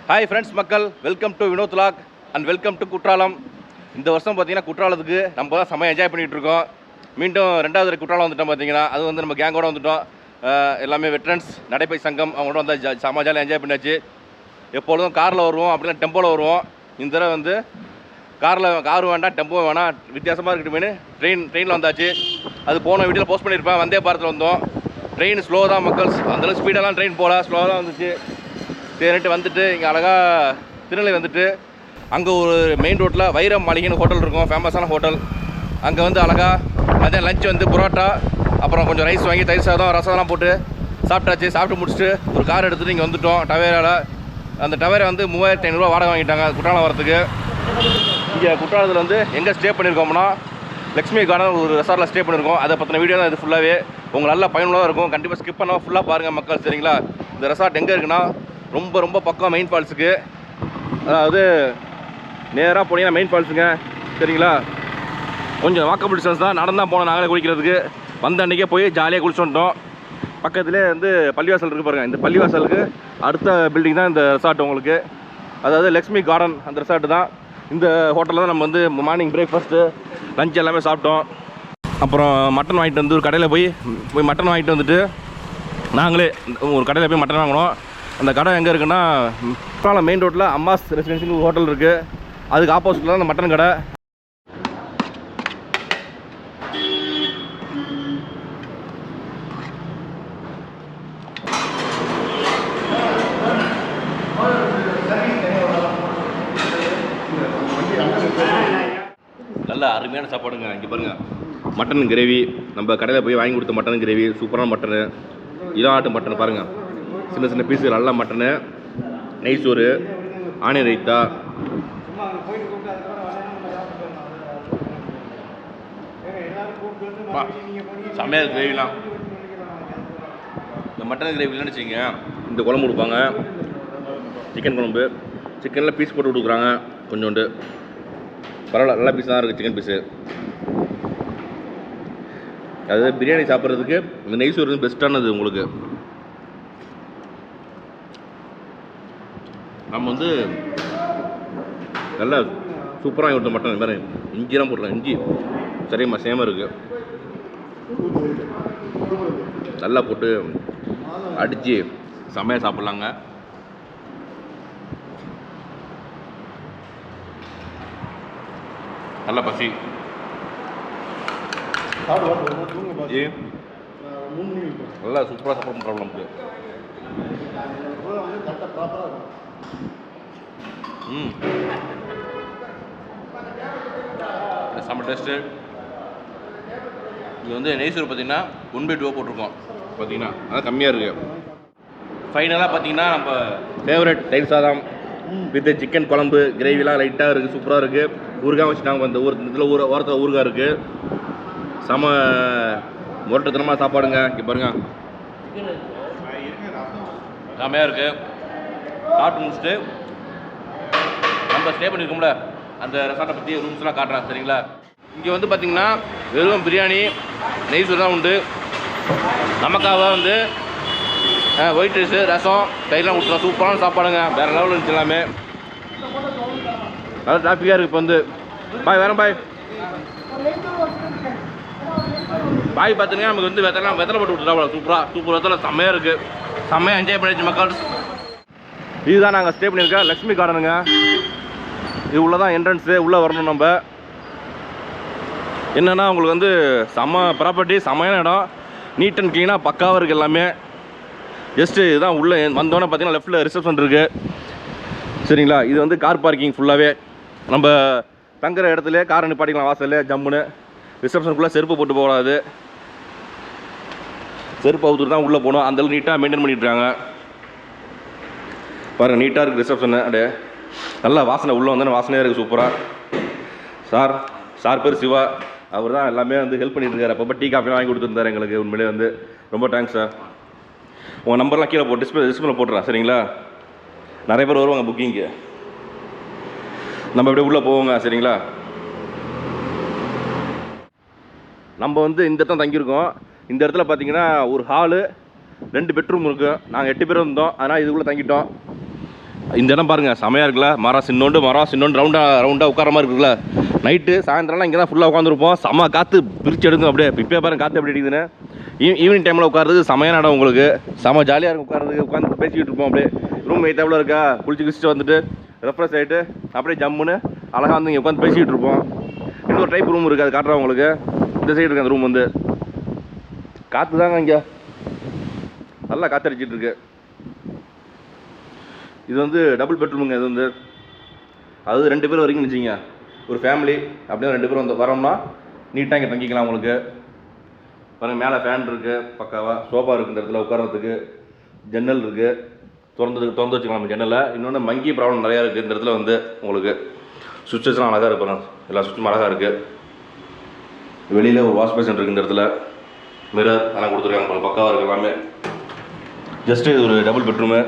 Hi friends மக்கள், welcome to Vinod log and welcome to Courtallam. இந்த வருஷம் பார்த்தீங்கன்னா குற்றாலத்துக்கு நம்ம தான் செம்ம என்ஜாய் பண்ணிகிட்டு இருக்கோம். மீண்டும் ரெண்டாவது குற்றாலம் வந்துட்டோம். பார்த்தீங்கன்னா அது வந்து நம்ம கேங்கோட வந்துட்டோம். எல்லாமே வெட்ரன்ஸ் நடைப்பை சங்கம் அவங்களோட வந்து செம்ம ஜாலியாக என்ஜாய் பண்ணியாச்சு. எப்பொழுதும் காரில் வருவோம், அப்படின்னா டெம்போவில் வருவோம். இந்த தடவை வந்து கார் வேண்டாம், டெம்போ வேணாம், வித்தியாசமாக இருக்கட்டுமேனு ட்ரெயினில் வந்தாச்சு. அது போன வீடியோவில் போஸ்ட் பண்ணியிருப்பேன். வந்தே பாரத்தில் வந்தோம். ட்ரெயின் ஸ்லோ தான் மக்கள், அந்தளவுக்கு ஸ்பீடெல்லாம் ட்ரெயின் போகல, ஸ்லோவாக தான் வந்துச்சு. சரின்ட்டு வந்துட்டு இங்கே அழகாக திருநெல்வேலி வந்துட்டு அங்கே ஒரு மெயின் ரோட்டில் வைரம் மாளிகைன்னு ஹோட்டல் இருக்கும், ஃபேமஸான ஹோட்டல். அங்கே வந்து அழகாக மதியம் லஞ்ச் வந்து புரோட்டா, அப்புறம் கொஞ்சம் ரைஸ் வாங்கி தயிர் சாதம் ரசம்லாம் போட்டு சாப்பிட்டாச்சு. சாப்பிட்டு முடிச்சுட்டு ஒரு கார் எடுத்துகிட்டு இங்கே வந்துவிட்டோம் டவேராவில். அந்த டவேரை வந்து 3500 வாடகை வாங்கிட்டாங்க குற்றாலம் வரத்துக்கு. இங்கே குற்றாலத்தில் வந்து எங்கே ஸ்டே பண்ணியிருக்கோம்னா லக்ஷ்மி கார்டன் ஒரு ரெசார்ட்டில் ஸ்டே பண்ணியிருக்கோம். அதை பற்றின வீடியோ தான் இது ஃபுல்லாகவே உங்களுக்கு நல்லா பயனுள்ளதாக இருக்கும். கண்டிப்பாக ஸ்கிப் பண்ணால் ஃபுல்லாக பாருங்கள் மக்கள், சரிங்களா? இந்த ரெசார்ட் எங்கே இருக்குன்னா ரொம்ப பக்கம் மெயின் ஃபால்ஸுக்கு, அதாவது நேராக போனீங்கன்னா மெயின் ஃபால்ஸுங்க, சரிங்களா? கொஞ்சம் வாக்கபிள் டிஸ்டன்ஸ் தான், நடந்தால் போனோம் நாங்களே குளிக்கிறதுக்கு. வந்த அன்றைக்கே போய் ஜாலியாக குளிச்சு வந்துட்டோம். பக்கத்துலேயே வந்து பள்ளிவாசல் இருக்குது பாருங்கள். இந்த பள்ளிவாசலுக்கு அடுத்த பில்டிங் தான் இந்த ரெசார்ட் உங்களுக்கு, அதாவது லக்ஷ்மி கார்டன் அந்த ரெசார்ட்டு தான். இந்த ஹோட்டலில் தான் நம்ம வந்து மார்னிங் பிரேக்ஃபாஸ்ட்டு லஞ்ச் எல்லாமே சாப்பிட்டோம். அப்புறம் மட்டன் வாங்கிட்டு வந்து ஒரு கடையில் போய் மட்டன் வாங்கிட்டு வந்துட்டு நாங்களே ஒரு கடையில் போய் மட்டன் வாங்கினோம். அந்த கடை எங்கே இருக்குன்னா குற்றாலம் மெயின் ரோட்டில் அம்மாஸ் ரெசிடென்சின்னு ஒரு ஹோட்டல் இருக்குது, அதுக்கு ஆப்போசிட்டில் தான் அந்த மட்டன் கடை. நல்ல அருமையான சாப்பாடுங்க. இங்கே பாருங்கள், மட்டன் கிரேவி. நம்ம கடையில் போய் வாங்கி கொடுத்த மட்டன் கிரேவி, சூப்பரான மட்டனு. இதான் ஆட்டு மட்டன் பாருங்கள், சின்ன பீஸு, நல்லா மட்டனு, நெய் சோறு, ஆனியன் ரைத்தா. செம்மையாக கிரேவிலாம். இந்த மட்டன் கிரேவிலாம் வச்சுங்க, இந்த குழம்பு கொடுப்பாங்க, சிக்கன் குழம்பு. சிக்கனில் பீஸ் போட்டு கொடுக்குறாங்க கொஞ்சோண்டு, பரவாயில்ல, நல்லா பீஸ் தான் இருக்குது சிக்கன் பீஸு. அதாவது பிரியாணி சாப்பிட்றதுக்கு இந்த நெய் சோறு பெஸ்ட்டானது உங்களுக்கு. நம்ம வந்து நல்லா சூப்பராக விட்ட மட்டன். இது மாதிரி இஞ்சிலாம் போடலாம், இஞ்சி சரிம்மா சேமாக இருக்குது, நல்லா போட்டு அடித்து செம்மையாக சாப்பிட்லாங்க. நல்லா பசி. நல்லா சூப்பராக சாப்பிட ப்ராப்ளம் நமக்கு. செம்ம டேஸ்ட்டு. இது வந்து நெய்சூர் பார்த்தீங்கன்னா 1/2 போட்டிருக்கோம் பார்த்தீங்கன்னா, அதான் கம்மியாக இருக்குது. ஃபைனலாக பார்த்தீங்கன்னா நம்ம ஃபேவரட் தயிர் சாதம் வித் சிக்கன் குழம்பு, கிரேவிலாம் லைட்டாக இருக்குது, சூப்பராக இருக்குது. ஊறுகாய் வச்சுட்டாங்க, இந்த இதில் ஓரத்தில் ஊறுகாய் இருக்குது. செம முரட்டுத்தனமாக சாப்பாடுங்க. இங்கே பாருங்கள், செம்மையாக இருக்குது. சாப்பிட்டு முடிச்சுட்டு நம்ம ஸ்டே பண்ணியிருக்கோம்ல அந்த ரெசார்ட்டை பற்றி ரூம்ஸ்லாம் காட்டுறேன், சரிங்களா? இங்கே வந்து பார்த்திங்கன்னா வெறும் பிரியாணி, நெய் சோறு தான் உண்டு. நமக்காக வந்து ஒயிட் ரைஸு, ரசம், தயிர்லாம் கொடுத்துருவோம். சூப்பரான சாப்பாடுங்க, வேறு லெவலில் இருந்துச்சு எல்லாமே. நல்லா டிராஃபிக்காக இருக்குது. இப்போ வந்து பாய் வரேன் பாய் பார்த்தீங்கன்னா நமக்கு வந்து வெத்தலை போட்டு விட்டுருவோம். சூப்பர் வெத்தலை செம்மையாக இருக்குது, செம்மையாக என்ஜாய் பண்ணிடுச்சு மக்கள். இதுதான் நாங்கள் ஸ்டே பண்ணியிருக்கோம், லக்ஷ்மி கார்டனுங்க. இது உள்ளே தான் என்ட்ரன்ஸு, உள்ளே வரணும். நம்ம என்னென்னா உங்களுக்கு வந்து செம்ம ப்ராப்பர்ட்டி, செம்மையான இடம், நீட் அண்ட் க்ளீனாக பக்காவாக இருக்குது எல்லாமே. ஜஸ்ட்டு இதுதான் உள்ளே வந்தோன்னே பார்த்தீங்கன்னா லெஃப்ட்டில் ரிசப்ஷன் இருக்குது, சரிங்களா? இது வந்து கார் பார்க்கிங் ஃபுல்லாகவே. நம்ம தங்குற இடத்துல காரை நிப்பாட்டிக்கலாம் வாசலில் ஜம்முன்னு. ரிசப்ஷனுக்குள்ளே செருப்பு போட்டு போகாது, செருப்பு அவுத்துட்டு தான் உள்ளே போகணும். அந்தளவுக்கு நீட்டாக மெயின்டைன் பண்ணிட்டுருக்காங்க பாருங்கள். நீட்டாக இருக்குது ரிசப்ஷனு, அப்படியே நல்லா வாசனை. உள்ளே வந்தோன்னே வாசனையாக இருக்குது சூப்பராக. சார் பேர் சிவா, அவர் தான் எல்லாமே வந்து ஹெல்ப் பண்ணிட்டு இருக்காரு. அப்போ டீ காஃபிலாம் வாங்கி கொடுத்துருந்தாரு எங்களுக்கு. உண்மையிலே வந்து ரொம்ப தேங்க்ஸ் சார். உங்கள் நம்பர்லாம் கீழே டிஸ்பிளே போட்டுறேன், சரிங்களா? நிறைய பேர் வருவாங்க புக்கிங்கு. நம்ம அப்படியே உள்ளே போவோங்க, சரிங்களா? நம்ம வந்து இந்த இடத்துல தங்கியிருக்கோம். இந்த இடத்துல பார்த்தீங்கன்னா ஒரு ஹாலு, 2 பெட்ரூம் இருக்குது. நாங்கள் 8 பேர் இருந்தோம், அதனால் இதுக்குள்ளே தங்கிட்டோம். இந்த இடம் பாருங்கள் செமையாக இருக்குல்ல, மரம் சின்னோண்டு ரவுண்டாக உட்கார மாதிரி இருக்குல்ல. நைட்டு சாயந்தரம்லாம் இங்கே தான் ஃபுல்லாக உட்காந்துருப்போம். செம்ம காற்று பிரித்து எடுக்கும் அப்படியே. இப்போ பாருங்க காற்று எப்படி அடிக்குதுன்னு. ஈவினிங் டைமில் உட்காரது செமையான இடம் உங்களுக்கு. செம்ம ஜாலியாக இருக்கும் உட்காரதுக்கு. உட்காந்து பேசிக்கிட்டு இருப்போம் அப்படியே. ரூம் எவ்வளோ இருக்கா, குளிச்சுட்டு வந்துட்டு ரெஃப்ரெஷ் ஆகிட்டு அப்படியே ஜம்முன்னு அழகாக வந்து இங்கே உட்காந்து பேசிக்கிட்டு இருப்போம். இன்னொரு டைப் ரூம் இருக்குது, அது காட்டுறேன் உங்களுக்கு. இந்த சைடு இருக்குது அந்த ரூம் வந்து. காற்று தாங்க இங்கே நல்லா காற்றடிச்சிட்டு இருக்கு. இது வந்து டபுள் பெட்ரூமுங்க. இது வந்து அது 2 பேர் வரைக்கும் நினச்சிங்க. ஒரு ஃபேமிலி அப்படியே 2 பேர் வந்து வரோம்னா நீட்டாக இங்கே தங்கிக்கலாம் உங்களுக்கு. பாருங்கள் மேலே ஃபேன் இருக்குது, பக்காவாக சோஃபா இருக்குது இந்த இடத்துல உட்காரத்துக்கு. ஜன்னல் இருக்குது, திறந்து வச்சுக்கலாம் ஜன்னலை. இன்னொன்று மங்கி ப்ராப்ளம் நிறையா இருக்குது இந்த இடத்துல வந்து உங்களுக்கு. சுவிட்சஸ்லாம் அழகாக இருப்பாங்க, எல்லா சுவிட்சும் அழகாக இருக்குது. வெளியில் ஒரு வாஷ் பேஷன் இருக்குது இந்த இடத்துல. மிரர் அதெல்லாம் கொடுத்துருக்காங்க உங்களுக்கு, பக்காவாக இருக்குது எல்லாமே. ஜஸ்ட்டு இது ஒரு டபுள் பெட்ரூமு.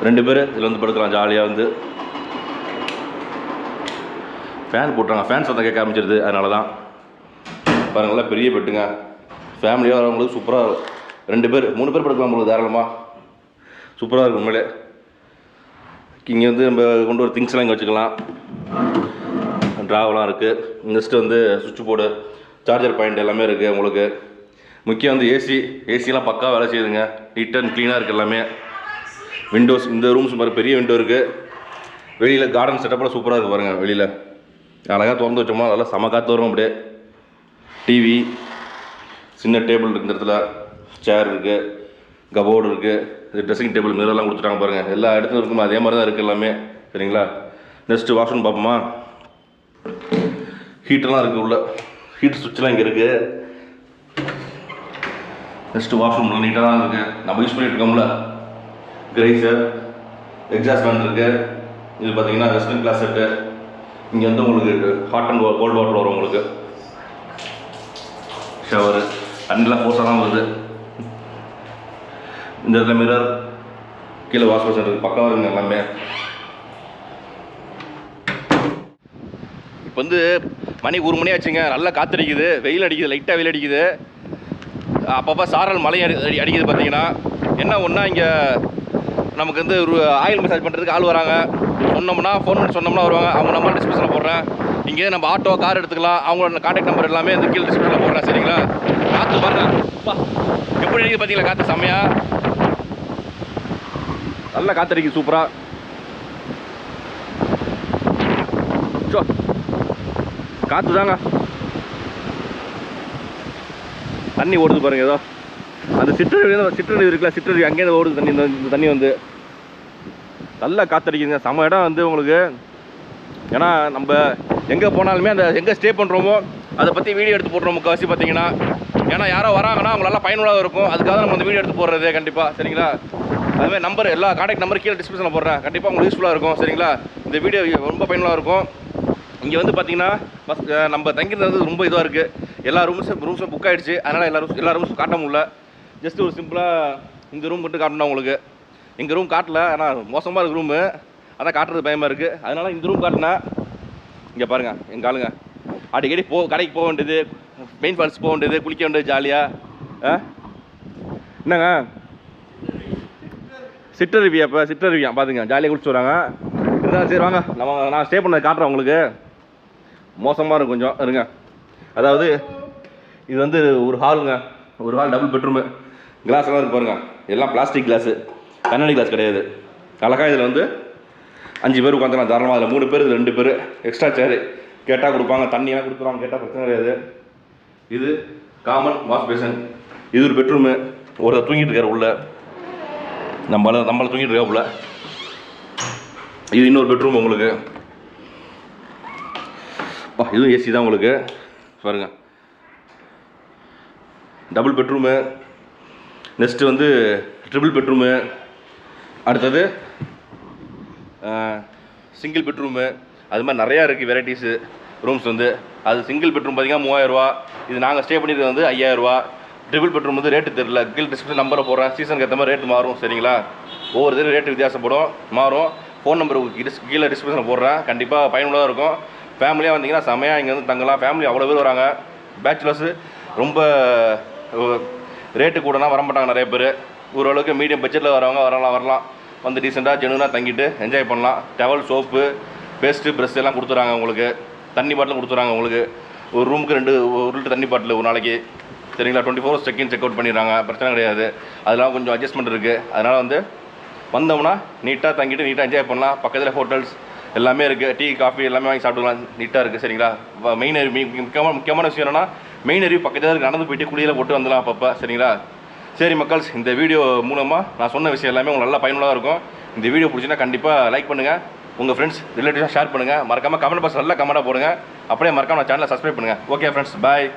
2 பேர் இதில் வந்து படுக்கலாம் ஜாலியாக வந்து. ஃபேன் போட்டுறாங்க, ஃபேன் சத்தம் கேட்க ஆரம்பிச்சிருது, அதனால தான். பாருங்களா பெரிய பெட்டுங்க. ஃபேமிலியாக வரவங்களுக்கு சூப்பராக 2 பேர் 3 பேர் படுக்கலாம் உங்களுக்கு தாராளமாக. சூப்பராக இருக்கும் உண்மையிலே. இங்கே வந்து நம்ம கொண்டு ஒரு திங்ஸ்லாம் இங்கே வச்சுக்கலாம். ட்ராவெலாம் இருக்குது. நெக்ஸ்ட்டு வந்து சுவிட்ச் போர்டு, சார்ஜர் பாயிண்ட் எல்லாமே இருக்குது உங்களுக்கு. முக்கியம் வந்து ஏசிலாம் பக்கா வேலை செய்யுதுங்க. நீட் அண்ட் க்ளீனாக இருக்குது எல்லாமே. விண்டோஸ் இந்த ரூம்ஸ் மாதிரி பெரிய விண்டோ இருக்குது. வெளியில் கார்டன் செட்டப்பில் சூப்பராக இருக்குது பாருங்கள். வெளியில் அழகாக திறந்து வச்சோமா நல்லா செம காற்று வரும் அப்படியே. டிவி, சின்ன டேபிள் இருக்குது இந்த இடத்துல, சேர் இருக்குது, கபோர்டு இருக்குது, இது ட்ரெஸ்ஸிங் டேபிள் மிரர்லாம் கொடுத்துட்டாங்க பாருங்கள். எல்லா இடத்துலையும் இருக்குமா அதே மாதிரி தான் இருக்குது எல்லாமே. சரிங்களா? நெக்ஸ்ட்டு வாஷ்ரூம் பார்ப்போமா. ஹீட்டெல்லாம் இருக்குது உள்ள, ஹீட் சுவிட்செலாம் இங்கே இருக்குது. நெக்ஸ்ட்டு வாஷ்ரூம்லாம் நீட்டாக தான் இருக்குது. நம்ம யூஸ் பண்ணிட்டு இருக்கோம்ல கிரைசர், எக்ஸாஸ்ட் ஃபேன் இருக்குது. இது பார்த்தீங்கன்னா வெஸ்டர்ன் கிளாஸ் செட்டு. இங்கே வந்து உங்களுக்கு ஹாட் அண்ட் கோல்டு வாட்டர் வரும் உங்களுக்கு. ஷவரு தண்ணிலாம் ஃபோர்ஸாக தான் வருது. இந்த இடத்துல மிரர், கீழே வாஷ் பேஷன் இருக்குது, பக்காவாக இருக்குங்க எல்லாமே. இப்போ வந்து மணி 1 மணி ஆச்சுங்க. நல்லா காற்றடிக்குது, வெயில் அடிக்குது, லைட்டாக வெயில் அடிக்குது. அப்பப்போ சாரல் மழை அடிக்குது பார்த்தீங்கன்னா. என்ன ஒன்றா இங்கே நமக்கு வந்து ஒரு ஆயில் மசாஜ் பண்ணுறதுக்கு ஆள் வராங்க. சொன்னோம்னா ஃபோன் பண்ணி சொன்னோம்னா வருவாங்க. அவங்க நம்பர் டிஸ்கிரிப்ஷனில் போடுறேன். இங்கே நம்ம ஆட்டோ கார் எடுத்துக்கலாம். அவங்களோட கான்டாக்ட் நம்பர் எல்லாமே இந்த கீழே டிஸ்கிரிப்ஷனில் போடுறேன். சரிங்களா? காற்று பாருங்கள் எப்படி அடிக்குது பார்த்தீங்களா? காற்று செம்மையாக நல்லா காற்றடிக்குது சூப்பராக. காற்று தாங்க. தண்ணி ஓடுது பாருங்கள். ஏதோ அந்த சிற்றருவி இருக்குல்ல, சிற்றருவி அங்கேருந்து ஓடுது தண்ணி. இந்த தண்ணி வந்து நல்லா காற்றடிக்குதுங்க. செம்ம இடம் வந்து உங்களுக்கு. ஏன்னா நம்ம எங்கே போனாலுமே அந்த எங்கே ஸ்டே பண்ணுறோமோ அதை பற்றி வீடியோ எடுத்து போடுறோம் முக்கால்வாசி பார்த்தீங்கன்னா. ஏன்னா யாரோ வராங்கன்னா அவங்க நல்லா பயனுள்ளதாக இருக்கும். அதுக்காக நம்ம அந்த வீடியோ எடுத்து போடுறது கண்டிப்பாக. சரிங்களா? அதுமாதிரி நம்பர் எல்லா கான்டாக்ட் நம்பர் கீழே டிஸ்கிரிப்ஷனில் போடுறேன். கண்டிப்பாக உங்களுக்கு யூஸ்ஃபுல்லாக இருக்கும். சரிங்களா? இந்த வீடியோ ரொம்ப பயனுள்ளதாக இருக்கும். இங்கே வந்து பார்த்தீங்கன்னா நம்ம தங்கியிருந்தது ரொம்ப இதுவாக இருக்குது. எல்லா ரூம்ஸும் புக் ஆகிடுச்சு. அதனால் எல்லா ரூம்ஸும் காட்ட முடியல. ஜஸ்ட் ஒரு சிம்பிளாக இந்த ரூம் மட்டும் காட்டணும் உங்களுக்கு. எங்கள் ரூம் காட்டல, ஆனால் மோசமாக இருக்குது ரூமு. அதான் காட்டுறது பயமாக இருக்குது. அதனால் இந்த ரூம் காட்டினா இங்கே பாருங்கள் எங்கள் ஆளுங்க அடிக்கடி கடைக்கு போக வேண்டியது, மெயின் ஃபால்ஸ் போக வேண்டியது, குளிக்க வேண்டியது ஜாலியாக. என்னங்க சிற்றருவியா? இப்போ சிற்றருவியா பார்த்துங்க, ஜாலியாக குளிச்சு வராங்க. இருந்தாலும் சரி வாங்க நான் ஸ்டே பண்ணதை காட்டுறேன் உங்களுக்கு. மோசமாக இருக்கும் கொஞ்சம் இருங்க. அதாவது இது வந்து ஒரு ஹாலுங்க. ஒரு ஹால் டபுள் பெட்ரூமு. கிளாஸ் எல்லாம் இருக்கு பாருங்க. எல்லாம் பிளாஸ்டிக் கிளாஸு, கண்ணாடி கிளாஸ் கிடையாது. அழகாக இதில் வந்து 5 பேர் உட்காந்துக்கலாம் தாராளமாக. அதில் 3 பேர், 2 பேர் எக்ஸ்ட்ரா சேரு கேட்டால் கொடுப்பாங்க. தண்ணியெல்லாம் கொடுத்துருவாங்க, கேட்டால் பிரச்சனை கிடையாது. இது காமன் வாஷ் பேஷன். இது ஒரு பெட்ரூமு. ஒருத்தர் தூங்கிட்டு இருக்கார் உள்ள, நம்மளை தூங்கிட்டு இருக்கா உள்ள. இது இன்னொரு பெட்ரூம் உங்களுக்கு. இதுவும் ஏசி தான் உங்களுக்கு பாருங்க. Double bedroom. நெக்ஸ்ட்டு வந்து ட்ரிபிள் பெட்ரூமு. அடுத்தது சிங்கிள் பெட்ரூமு. அது மாதிரி நிறையா இருக்குது வெரைட்டிஸு ரூம்ஸ் வந்து. அது சிங்கிள் பெட்ரூம் பார்த்திங்கன்னா 3000 ரூபா. இது நாங்கள் ஸ்டே பண்ணியிருக்கிறது வந்து 5000 ரூபா. ட்ரிபிள் பெட்ரூம் வந்து ரேட்டு தெரில. கீழ் டிஸ்கிரிப்ஷன் நம்பரை போடுறேன். சீசனுக்கு ஏற்ற மாதிரி ரேட்டு மாறும். சரிங்களா? ஒவ்வொரு தடவை ரேட்டு வித்தியாசப்படும், மாறும். ஃபோன் நம்பர் கீழே டிஸ்கிரிப்ஷனில் போடுறேன். கண்டிப்பாக பயனுள்ளதாக இருக்கும். ஃபேமிலியாக வந்தீங்கன்னா செமையாக இங்கே வந்து தங்கலாம். ஃபேமிலி அவ்வளோ பேர் வராங்க. பேச்சுலர்ஸு ரொம்ப ரேட்டு கூடனா வரமாட்டாங்க நிறைய பேர். ஓரளவுக்கு மீடியம் பட்ஜெட்டில் வரவங்க வரலாம். வந்து டீசெண்டாக ஜெனுவனாக தங்கிட்டு என்ஜாய் பண்ணலாம். டவல், சோப்பு, பேஸ்ட்டு, ப்ரெஷ் எல்லாம் கொடுத்துறாங்க உங்களுக்கு. தண்ணி பாட்டிலும் கொடுத்துறாங்க உங்களுக்கு. ஒரு ரூமுக்கு 1 லிட்டர் தண்ணி பாட்டில் ஒரு நாளைக்கு. சரிங்களா? 24 hours செக் அவுட் பண்ணிடுறாங்க. பிரச்சனை கிடையாது. அதெல்லாம் கொஞ்சம் அட்ஜஸ்ட்மெண்ட் இருக்குது. அதனால் வந்து வந்தோம்னா நீட்டாக தங்கிட்டு நீட்டாக என்ஜாய் பண்ணலாம். பக்கத்தில் ஹோட்டல்ஸ் எல்லாமே இருக்குது. டீ, காஃபி எல்லாமே வாங்கி சாப்பிட்டுக்கலாம். நீட்டாக இருக்குது. சரிங்களா? மெயின் அருவி முக்கியமான விஷயம் என்னென்னா, மெயின் அருவி பக்கத்தில் இருக்குது. நடந்து போயிட்டு குளியில் போட்டு வந்துடலாம் அப்பப்போ. சரிங்களா? சரி மக்கள்ஸ், இந்த வீடியோ மூலமாக நான் சொன்ன விஷயம் எல்லாமே உங்களுக்கு நல்லா பயனுள்ளதாக இருக்கும். இந்த வீடியோ பிடிச்சின்னா கண்டிப்பாக லைக் பண்ணுங்கள். உங்கள் ஃப்ரெண்ட்ஸ் ரிலேட்டிவ்ஸாக ஷேர் பண்ணுங்கள். மறக்காமல் கமெண்ட் பாக்ஸ் நல்லா கமெண்ட்டாக போடுங்க. அப்படியே மறக்காமல் நான் சேனலை சப்ஸ்கிரைப் பண்ணுங்கள். ஓகே ஃப்ரெண்ட்ஸ், பாய்.